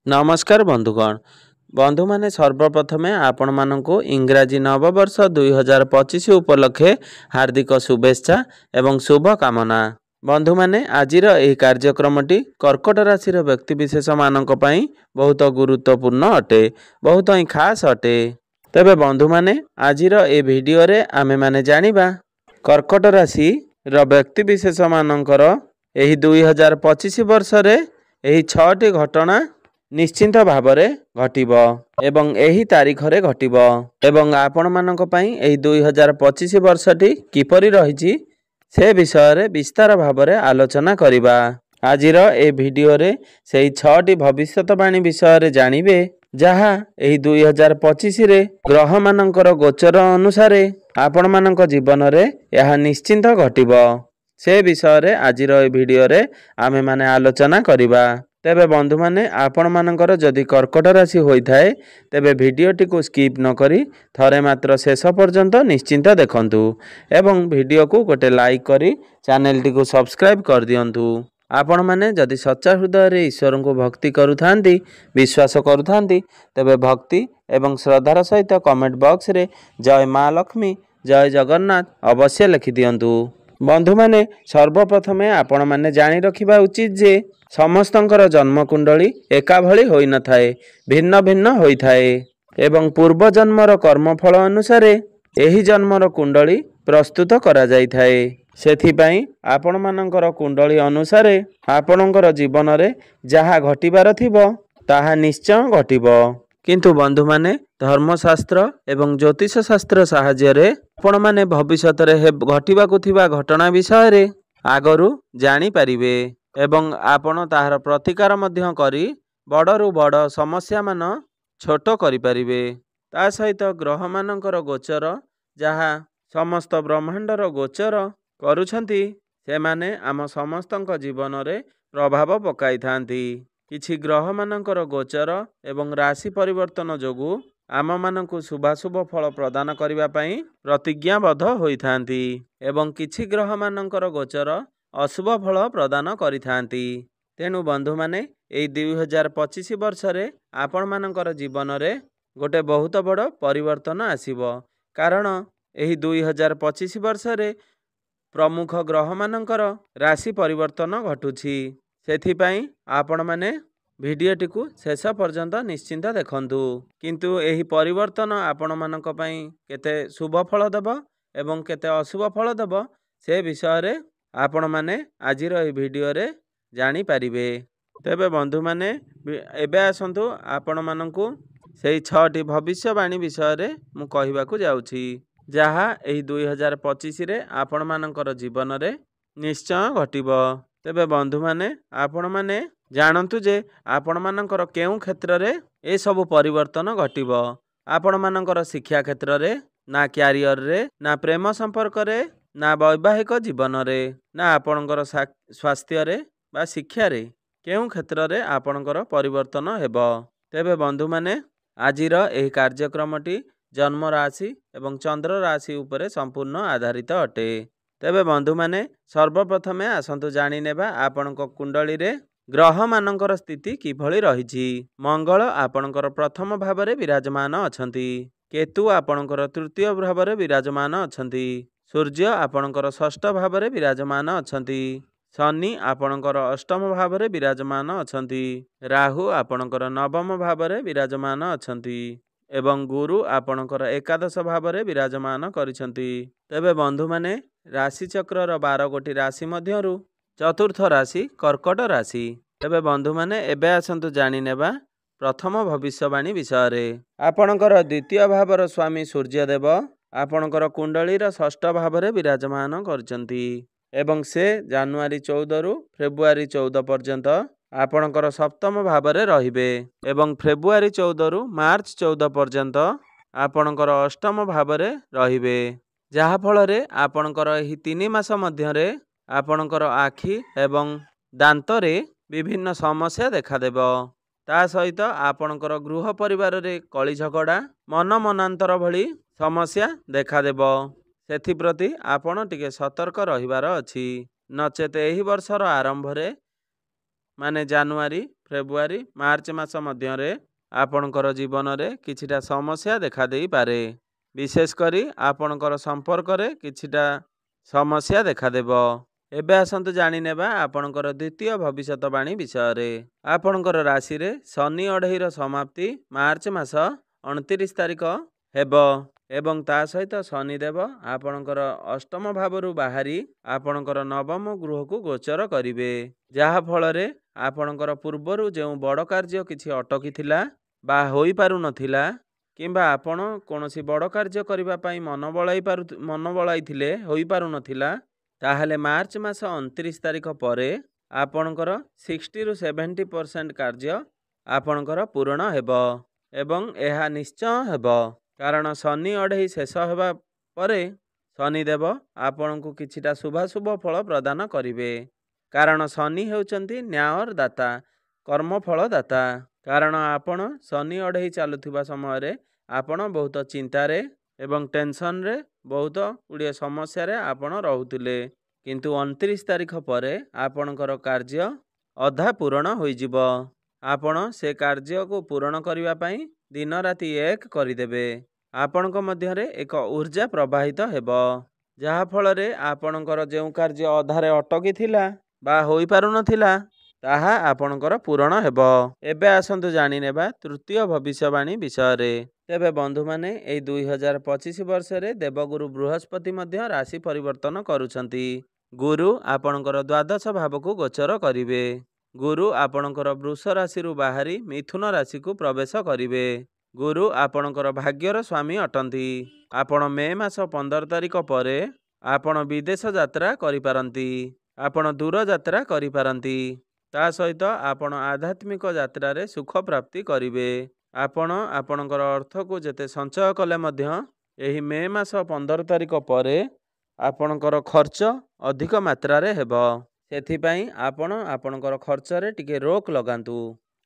नमस्कार बंधुगण बंधु माने सर्वप्रथमे आपण मानकु इंग्राजी नववर्ष 2025 उपलक्षे हार्दिक शुभेच्छा एवं शुभ कामना। बंधु माने आजिर एही कार्यक्रमटी कर्कट राशि व्यक्तिविशेष मानक पई बहुत गुरुत्वपूर्ण अटे, बहुत ही खास अटे। तबे बंधु माने आजिर ए वीडियो रे आमे माने जानिबा कर्कट राशि व्यक्तिविशेष मानकर एही 2025 वर्ष रे एही 6टी घटना निश्चिंत भावरे घटिबो एवं एही तारीखरे घटिबो एवं आपण मानक पई एही 2025 वर्षटी किपरि रहिछि से विषय रे विस्तार भावरे आलोचना करिबा। आजिर ए वीडियो रे सेही 6टी भविष्यतवाणी विषय रे जानिबे जहा एही 2025 रे ग्रह मानकर गोचर अनुसार आपण मानक जीवन रे यह निश्चिंत घटिबो से विषय रे आजिर ए वीडियो रे आमे माने आलोचना करिबा। तेबे बंधु माने आपण मानकर जदि कर्कट राशि होई थाए तेबे वीडियोटी को स्किप न करी थरे मात्र शेष पर्यंत निश्चिंत देखंतु एवं वीडियो को गोटे लाइक करी चैनल टी को सब्सक्राइब कर दियंतु। आपण माने जदि सच्चा हृदय रे ईश्वर को भक्ति करुथांती विश्वास करुथांती तेबे भक्ति एवं श्रद्धार सहित कमेंट बॉक्स रे जय माँ लक्ष्मी जय जगन्नाथ अवश्य लिखि दियंतु। बंधु माने सर्वप्रथमे आपण माने जानि रखिबा उचित जे समस्तंकर जन्म कुंडली एका भली होई न थाए, भिन्न भिन्न होई थाए एवं पूर्व जन्मर कर्मफल अनुसार एही जन्मर कुंडली प्रस्तुत करा जाई थाए। सेथिपाई आपण मानकर कुंडली अनुसार आपणकर जीवन रे जहा घटिबार थिबो ताहा निश्चय घटिबो। किंतु बंधु माने धर्मशास्त्र एवं ज्योतिष शास्त्र साहाय्य रे आपण माने भविष्यत रे घटिबाकु थिबा घटना विषय रे आगरु जानि परिबे एवं आपण ताहार प्रतिकार मध्य करी बड़रू बड़ समस्या मान छोट करि परिबे। ता सहित ग्रह मानकर गोचर जहा समस्त ब्रह्मांडर गोचर करुछंती से माने आम समस्तक जीवन रे प्रभाव पकाई थांती। किछि ग्रह मानकर गोचर एवं राशि परिवर्तन जोगु आम मानकु शुभाशुभ फल प्रदान करिबा पई प्रतिज्ञाबद्ध होई थांती एवं किछि ग्रह मानकर गोचर अशुभ फल प्रदान करिथांती। तेणु बंधु माने एई 2025 वर्ष रे आपण मानकर जीवन रे गोटे बहुत बड़ परिवर्तन आसीबो कारण एही 2025 वर्ष रे प्रमुख ग्रह मानकर राशि परिवर्तन घटुछि। सेथिपाई आपण माने वीडियोटी को शेष पर्यंत निश्चिंत देखंतु किंतु एही परिवर्तन आपण मानक पई केते शुभ फल देबो एवं केते अशुभ फल देबो से विषय रे आपण माने आजिर ए वीडियो रे जानि परिबे। तेबे बंधु माने एबे आसंतु आपण मानकु सेही 6टी भविष्यवाणी विषय रे मु कहिबाकू जाउछि जहा एही 2025 रे आपण मानकर जीवन रे निश्चय घटिबो। तेबे बंधु माने आपण माने जानंतु जे आपण मानकर केउ क्षेत्र रे ए सब परिवर्तन घटिबो। आपण मानकर शिक्षा क्षेत्र रे ना कैरियर रे ना प्रेम संपर्क रे ना वैवाहिक जीवन रे ना आपणकर स्वास्थ्य रे बा शिक्षा रे केउ क्षेत्र रे आपणकर परिवर्तन हेबो। तेबे बंधु माने आजिर एही कार्यक्रमटी जन्म राशि एवं चंद्र राशि उपरे संपूर्ण आधारित अटे। तेबे बंधु माने सर्वप्रथमे आसंतु जानि नेबा आपणक कुंडली रे ग्रह मानकर स्थिति किभଳି रहिछि। मंगल आपणकर प्रथम भावरे विराजमान अछंती, केतु आपणकर तृतीय भावरे विराजमान अछंती, सूर्य आपणकर षष्ठ भावरे विराजमान अछंती, शनि आपणकर अष्टम भावरे विराजमान अछंती, राहु आपणकर नवम भावरे विराजमान अछंती एवं गुरु आपणकर एकादश भावरे विराजमान करिसंती। तेबे बंधु माने राशि चक्रर 12 गोटी राशि मध्यरु चतुर्थ राशि कर्कट राशि। तेबे बंधु माने एबे आसंतु जानि नेबा प्रथम भविष्यवाणी विषय रे। आपणकर द्वितीय भावर स्वामी सूर्यदेव आपणकर कुंडलीर षष्ठ भावरे विराजमान करचंती एवं से जानुआरी 14 रु फेब्रुआरी 14 पर्यंत आपणकर सप्तम भावरे रहिबे एवं फेब्रुआरी 14 रु मार्च 14 पर्यंत आपणकर अष्टम भावरे रहिबे जहा फल रे आपणकर एही 3 मास मध्यरे आपणकर आखि एवं दांत रे विभिन्न समस्या देखा देबो। ता सहित आपणकर गृह परिवार रे कली झगड़ा मन मनांतर भली समस्या देखा देबो। सेथि प्रति आपण टिके सतर्क रहिबार अछि नचेत एही वर्षर आरंभ रे माने जानुआरी फेब्रुआरी मार्च मास मध्यरे आपणकर जीवन में किछिटा समस्या देखा देई पारे। विशेषकर आपणकर संपर्क में किछिटा समस्या देखा देबो। एबे आसंतु जानि नेबा आपणकर द्वितीय भविष्यवाणी विषय रे। आपणकर राशि रे शनि अढ़ईर समाप्ति मार्च मास 29 तारिख हेबो एवं ता सहित शनिदेव आपणकर अष्टम भावरु बाहरी आपणकर नवम गृह को गोचर करिवे, जहा फल रे आपणकर पूर्वरु जो बड़ कार्य किछि अटकी थिला बा होई पारु नथिला किंबा आपण कोनोसी बड़ कार्य करिबा पई मन बळाई थिले होई पारु नथिला, ताहले मार्च मास 29 तारिख परे आपणकर 60 रु 70% कार्य आपणकर पूर्ण हेबो एवं एहा निश्चय हेबो। कारण शनि अढ़ई शेष हेबा परे शनिदेव आपणकु किछिटा शुभाशुभ फल प्रदान करिवे। कारण शनि हेउचंती न्यायर दाता, कर्मफल दाता। कारण आपण शनि अढ़ई चलुथिबा समय रे आपण बहुत चिंतारे एवं टेंशन रे बहुत गुड़िए समस्या रे आपण रहुथिले, किंतु 29 तारिख परे आपणकर कार्य अधा पूर्ण होइजिबो। आपण से कार्य को पूर्ण करिवा पई दिन राति एक करिदेबे। आपणक मध्यरे एक ऊर्जा प्रवाहित हेबो, जहा फल रे आपणकर जो कार्य अधारे अटकी थिला बा होई पारु नथिला ताहा आपणकर पूर्ण हेबो। एबे आसंतु जानि नेबा तृतीय भविष्यवाणी विषय रे। तेबे बंधु माने एई 2025 वर्ष रे देवगुरु बृहस्पति मध्य राशि परिवर्तन करूछंती। गुरु आपणकर द्वादश भाव को गोचर करिवे। गुरु आपणकर वृष राशि रु बाहरी मिथुन राशि को प्रवेश करिवे। गुरु आपणकर भाग्यर स्वामी अटंती। आपण मे मास 15 तारिख परे आपण विदेश यात्रा करिपारंती, आपण दूर यात्रा करिपारंती। ता सहित आपण आध्यात्मिक यात्रा रे सुख प्राप्ति करिवे। आपण आपणकर अर्थ को जेते संचय कले मध्य एही मे मास 15 तारिख परे आपणकर खर्च अधिक मात्रा रे हेबो। सेथिपई आपण आपणकर खर्च रे टिके रोक लगांतु।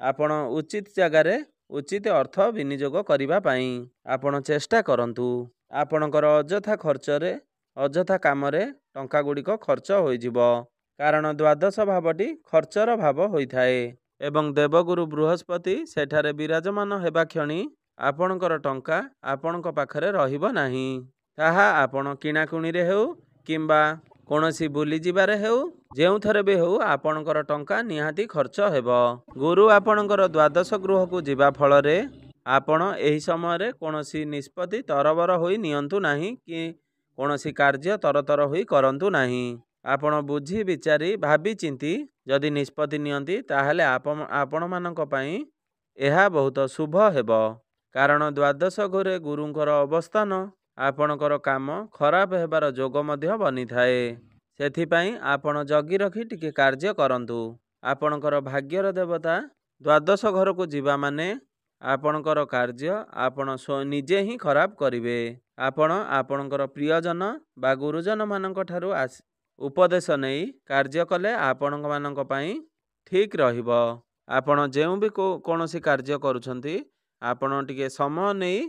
आपण उचित जगह रे उचित अर्थ विनियोग करिबा पई आपण चेष्टा करंतु। आपणकर अजथा खर्च रे अजथा काम रे टंका गुड़िक खर्च होइजिबो। कारण द्वादश भावटी खर्चर भाव होइथाए एवं देवगुरु बृहस्पति सेठारे विराजमान हेबा क्षणी आपणकर टंका आपणक पाखरे रहिबो नाही। ताहा आपण किणाकुणी रे हेउ किंबा कोनोसी बुली जिबारे हेउ जेउ थरे बे हेउ आपणकर टंका निहाती खर्च हेबो। गुरु आपणकर द्वादश गृह को जिबा फल रे आपण एही समय रे कोनोसी निष्पत्ति तरबर होई नियंतु नाही कि कोनोसी कार्य तरतर होई करंतु नाही। आपण बुझी विचारी भाबी चिंती जदि निष्पत्ति नियंती ताहले आपण मानक पई एहा बहुत शुभ हेबो। कारण द्वादश घरे गुरुंकर अवस्थान आपणकर काम खराब हेबार जोग मध्य बनी थाए। सेथिपई आपण जगी रखी टिके कार्य करंतु। आपणकर भाग्यर देवता द्वादश घर को जीवा माने आपणकर कार्य आपण निजे ही खराब करिवे। आपण आपणकर प्रियजन बा गुरुजन मानक ठारू उपदेश नहीं कार्य कले आपण मानक पई ठीक रहिबो। आपण जेउ भी कोनोसी कार्य करूछंती आपण टिके समय नहीं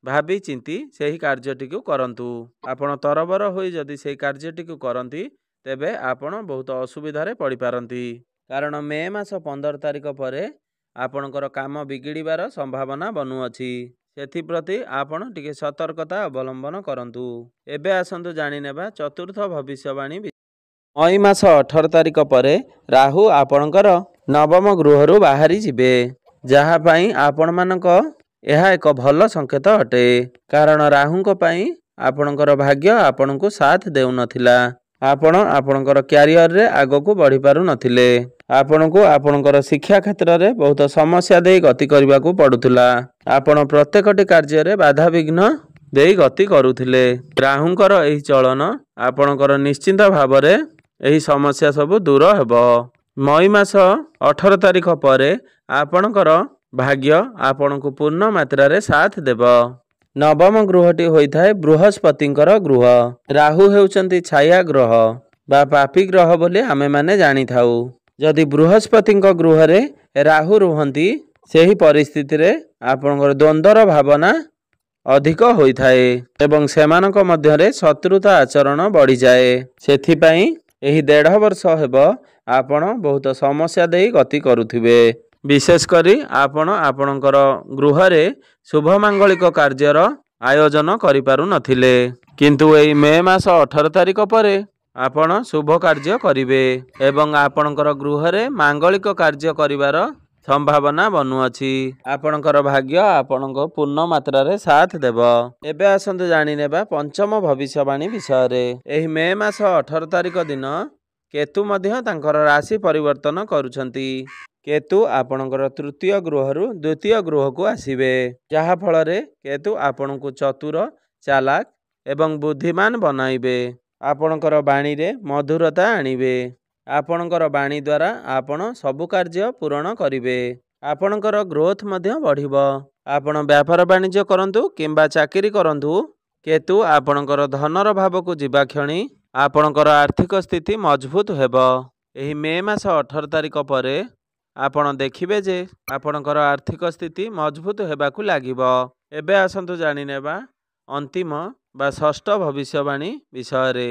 भाबी चिंती सेही कार्यटी को करंतु। आपण तरबर होई जदि सेही कार्यटी को करंती तेबे आपण बहुत असुविधा रे पड़ी पारंती। कारण मे मास 15 तारिख परे आपणकर काम बिगिड़बार संभावना बनु अछि। सेथिप्रति आपण टिके सतर्कता अवलंबन करंतु। एबे आसंतु जानि नेबा चतुर्थ भविष्यवाणी। मई मास 18 तारिख परे राहु आपणकर नवम गृहरु बाहरी जिबे, जहा पई आपण मानक यह एक भल संकेत अटे। कारण राहुंक पई आपणकर भाग्य आपणको साथ देउ नथिला। आपण आपणकर क्यारियर रे आगो को बढ़ी पारु नथिले। आपणको आपणकर शिक्षा क्षेत्र रे बहुत समस्या देई गति करबा को पडुथुला। आपण प्रत्येकटी कार्य रे बाधा विघ्न देई गति करुथिले। राहुंकर एही चलन आपणकर निश्चिंत भाव रे एही समस्या सब दूर हेबो। मई मास 18 तारिख परे आपणकर भाग्य आपण को पूर्ण मात्रा रे साथ देव। नवम गृहटी होइथाए बृहस्पतिंकर गृह। राहु हेउचंती छाया ग्रह बा पापी ग्रह बोली आमे माने जानी थाउ। जदि बृहस्पतिंक गृह रे राहु रुहंती सेही परिस्थिति रे आपणकर द्वंद्वर भावना अधिक होइथाए एवं सेमानक मध्य रे शत्रुता आचरण बढ़ी जाए। सेथिपई ଏହି 1.5 ବର୍ଷ ହେବ ଆପଣ ବହୁତ ସମସ୍ୟା ଦେଇ ଗତି କରୁଥିବେ। ବିଶେଷ କରି ଆପଣ ଆପଣଙ୍କର ଗୃହରେ ଶୁଭ ମାଙ୍ଗଳିକ କାର୍ଯ୍ୟର ଆୟୋଜନ କରିପାରୁନଥିଲେ। କିନ୍ତୁ ଏହି ମେ ମାସ 18 ତାରିଖ ପରେ ଆପଣ ଶୁଭ କାର୍ଯ୍ୟ କରିବେ ଏବଂ ଆପଣଙ୍କର ଗୃହରେ ମାଙ୍ଗଳିକ କାର୍ଯ୍ୟ କରିବାର ସମ୍ଭାବନା ବନୁଅଛି। ଆପଣଙ୍କର ଭାଗ୍ୟ ଆପଣଙ୍କ ପୂର୍ଣ୍ଣ ମାତ୍ରାରେ ସାଥ ଦେବ। ଏବେ ଆସନ୍ତୁ ଜାଣିନେବା ପଞ୍ଚମ ଭବିଷ୍ୟବାଣୀ ବିଷୟରେ। ଏହି ମେ ମାସ 18 ତାରିଖ ଦିନ କେତୁ ମଧ୍ୟ ତାଙ୍କର ରାଶି ପରିବର୍ତ୍ତନ କରୁଛନ୍ତି। କେତୁ ଆପଣଙ୍କର ତୃତୀୟ ଗୃହରୁ ଦ୍ୱିତୀୟ ଗୃହକୁ ଆସିବେ, ଯାହାଫଳରେ କେତୁ ଆପଣଙ୍କୁ ଚତୁର, ଚାଲାକ ଏବଂ ବୁଦ୍ଧିମାନ ବନାଇବେ। ଆପଣଙ୍କର ବାଣୀରେ ମଧୁରତା ଆଣିବେ। ଆପଣଙ୍କର ବାଣୀ ଦ୍ୱାରା ଆପଣ ସବୁ କାର୍ଯ୍ୟ ପୂରଣ କରିବେ। ଆପଣଙ୍କର ଗ୍ରୋଥ ମଧ୍ୟ ବଢ଼ିବ। ଆପଣ ବ୍ୟାପାର ବାଣିଜ୍ୟ କରନ୍ତୁ କିମ୍ବା ଚାକିରି କରନ୍ତୁ, କେତୁ ଆପଣଙ୍କର ଧନର ଭାବକୁ ଯିବା କ୍ଷଣି ଆପଣଙ୍କର ଆର୍ଥିକ ସ୍ଥିତି ମଜବୁତ ହେବ। ଏହି ମେ ମାସ 18 ତାରିଖ ପରେ ଆପଣ ଦେଖିବେ ଯେ ଆପଣଙ୍କର ଆର୍ଥିକ ସ୍ଥିତି ମଜବୁତ ହେବାକୁ ଲାଗିବ। ଏବେ ଆସନ୍ତୁ ଜାଣିନେବା ଅନ୍ତିମ ବା ଷଷ୍ଠ ଭବିଷ୍ୟବାଣୀ ବିଷୟରେ।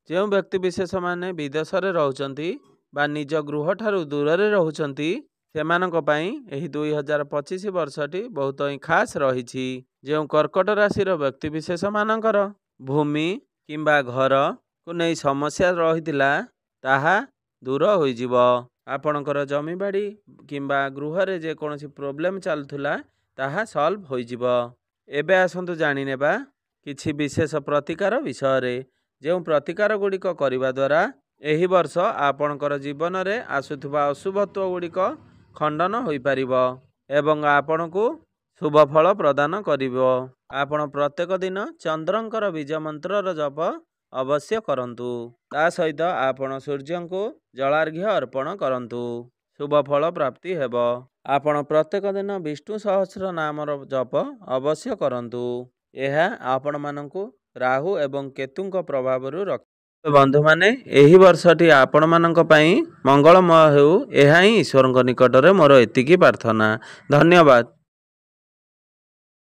ଯେଉଁ ବ୍ୟକ୍ତିବିଶେଷମାନେ ବିଦେଶରେ ରହୁଛନ୍ତି ବା ନିଜ ଗୃହଠାରୁ ଦୂରରେ ରହୁଛନ୍ତି, ସେମାନଙ୍କ ପାଇଁ ଏହି 2025 ବର୍ଷଟି ବହୁତ ହିଁ ଖାସ୍ ରହିଛି। ଯେଉଁ କର୍କଟ ରାଶିର ବ୍ୟକ୍ତିବିଶେଷମାନଙ୍କର ଭୂମି କିମ୍ବା ଘରକୁ ନେଇ ସମସ୍ୟା ରହିଥିଲା, ତାହା ଦୂର ହୋଇଯିବ। ଆପଣଙ୍କର ଜମିବାଡ଼ି କିମ୍ବା ଗୃହରେ ଯେକୌଣସି ପ୍ରୋବ୍ଲେମ୍ ଚାଲୁଥିଲା, ତାହା ସଲ୍ଭ ହୋଇଯିବ। ଏବେ ଆସନ୍ତୁ ଜାଣିନେବା କିଛି ବିଶେଷ ପ୍ରତିକାର ବିଷୟରେ। ଯେଉଁ ପ୍ରତିକାର ଗୁଡ଼ିକ କରିବା ଦ୍ୱାରା ଏହି ବର୍ଷ ଆପଣଙ୍କର ଜୀବନରେ ଆସୁଥିବା ଅଶୁଭତ୍ୱ ଗୁଡ଼ିକ ଖଣ୍ଡନ ହୋଇପାରିବ ଏବଂ ଆପଣଙ୍କୁ ଶୁଭ ଫଳ ପ୍ରଦାନ କରିବ। ଆପଣ ପ୍ରତ୍ୟେକ ଦିନ ଚନ୍ଦ୍ରଙ୍କର ବୀଜ ମନ୍ତ୍ରର ଜପ ଅବଶ୍ୟ କରନ୍ତୁ। ତା ସହିତ ଆପଣ ସୂର୍ଯ୍ୟଙ୍କୁ ଜଳାର୍ଘ୍ୟ ଅର୍ପଣ କରନ୍ତୁ। ଶୁଭ ଫଳ ପ୍ରାପ୍ତି ହେବ। ଆପଣ ପ୍ରତ୍ୟେକ ଦିନ ବିଷ୍ଣୁ ସହସ୍ର ନାମର ଜପ ଅବଶ୍ୟ କରନ୍ତୁ। ଏହା ଆପଣମାନଙ୍କୁ ରାହୁ ଏବଂ କେତୁଙ୍କ ପ୍ରଭାବରୁ ରକ୍ଷା। ବନ୍ଧୁମାନେ, ଏହି ବର୍ଷଟି ଆପଣମାନଙ୍କ ପାଇଁ ମଙ୍ଗଳମୟ ହେଉ, ଏହା ହିଁ ଈଶ୍ୱରଙ୍କ ନିକଟରେ ମୋର ଏତିକି ପ୍ରାର୍ଥନା। ଧନ୍ୟବାଦ।